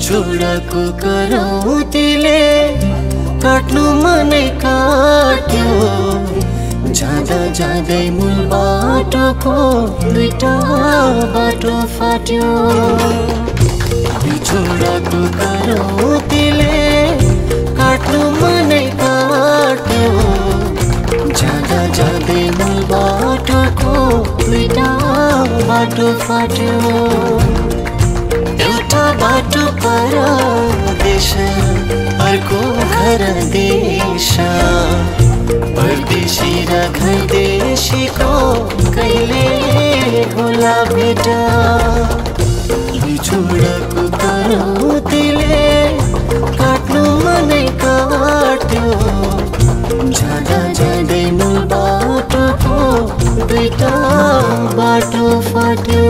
बिछोडको करौतीले काट्नु मनै काट्यो जाँदा जाँदै मूल बाटोको दुईटा बाटो फाट्यो बिछोडको करौतीले काट्नु मनै काट्यो जाँदा जाँदै मूल बाटोको दुईटा बाटो फाट्यो एउटा बाटो परदेश अर्को घर देश परदेशी र घर देशीको कहिले होला भेट बिछोडको करौतीले काट्नु मनै काट्यो जाँदा जाँदै मूल बाटोको दुईटा बाटो फाट्यो।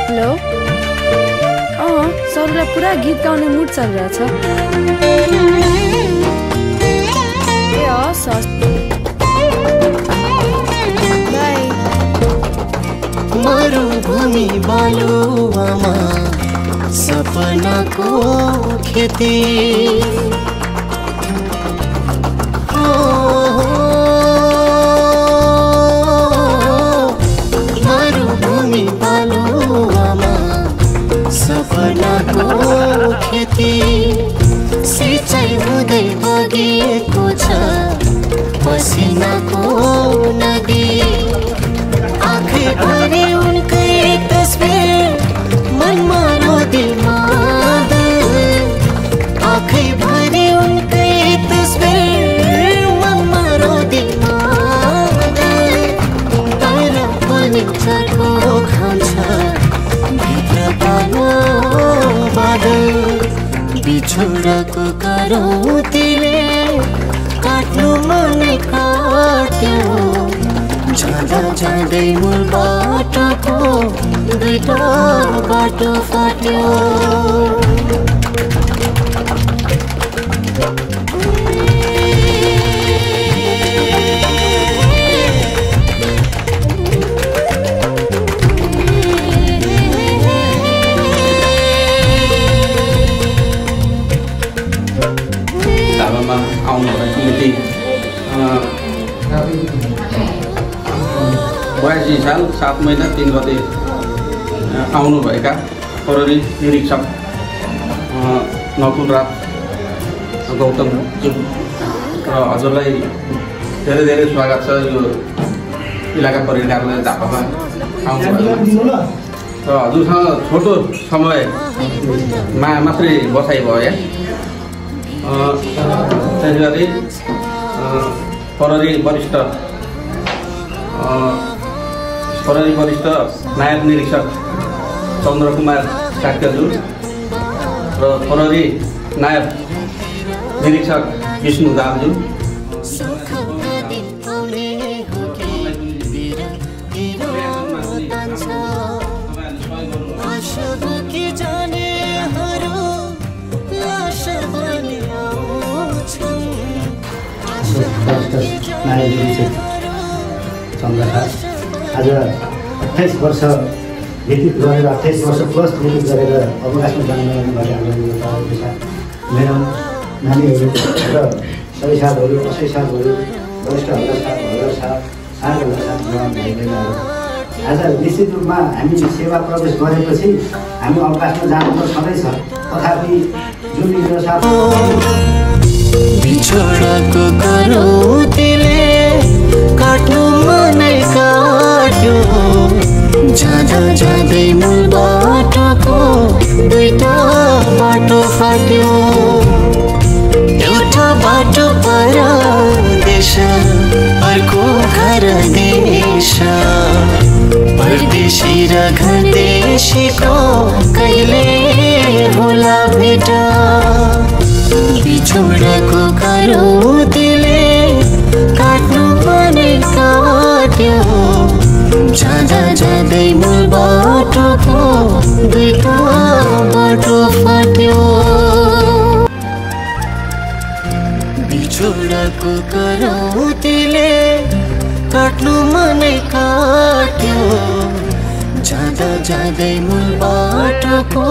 हेलो सबलाई पुरा गीत गाउने मुड चलिरहेछ। मरुभूमि बालुवामा सपनाको खेती मरुभूमि बालुवामा सपनाको खेती सिँचाइ हुँदै बगेको छ पसिनाको नदी आँखैभरि उनकै तस्बिर मनमा रोदी मादल आँखैभरि उनकै तस्बिर मनमा रोदी मादल तर पनि चर्को खान्छ भित्र पालो बादल बिछोडको करौतीले काट्नु मनै काट्यो जाँदा जाँदै मूल बाटोको दुईटा बाटो फाट्यो। आउनु भएको मिति 82 साल 7 महिना 3 गते आउनुभएका प्रहरी निरीक्षक नकुल रात गौतमज्यू र हजुरलाई धेरै धेरै स्वागत छ। यो इलाका प्रहरी कार्यालय झापामा आउनुभएको र हजुरसँग छोटो समय मात्रै बसाइ भयो। त्यसैगरी प्रहरी वरिष्ठ नायब निरीक्षक चन्द्रकुमार साक्यज्यू र प्रहरी नायब निरीक्षक विष्णु दालज्यू नायब निरीक्षक चन्द्रका आज 28 वर्ष व्यतीत गरेर 28 वर्ष प्लस व्यतीत गरेर अवकाशमा जानुभएको हाम्रो मेरो नानीहरू र सबै साथहरू असै साथहरू वरिष्ठ हजार साथ भाइबहिनीहरू आज निश्चित रूपमा हामी सेवा प्रवेश गरेपछि हामी अवकाशमा जानु त छँदैछ तथापि जुन यो साथ बिछोडको करौतीले काट्नु मनै काट्यो जाँदा जाँदै मूल बाटोको दुईटा बाटो फाट्यो एउटा बाटो परदेश अर्को घर देश परदेशी र घर देशीको कहिले होला भेट बिछोडको करौतीले काट्नु मनै काट्यो जाँदा जाँदै मूल बाटोको दुईटा बाटो फाट्यो बिछोडको करौतीले काट्नु मनै काट्यो जाँदा जाँदै मूल बाटोको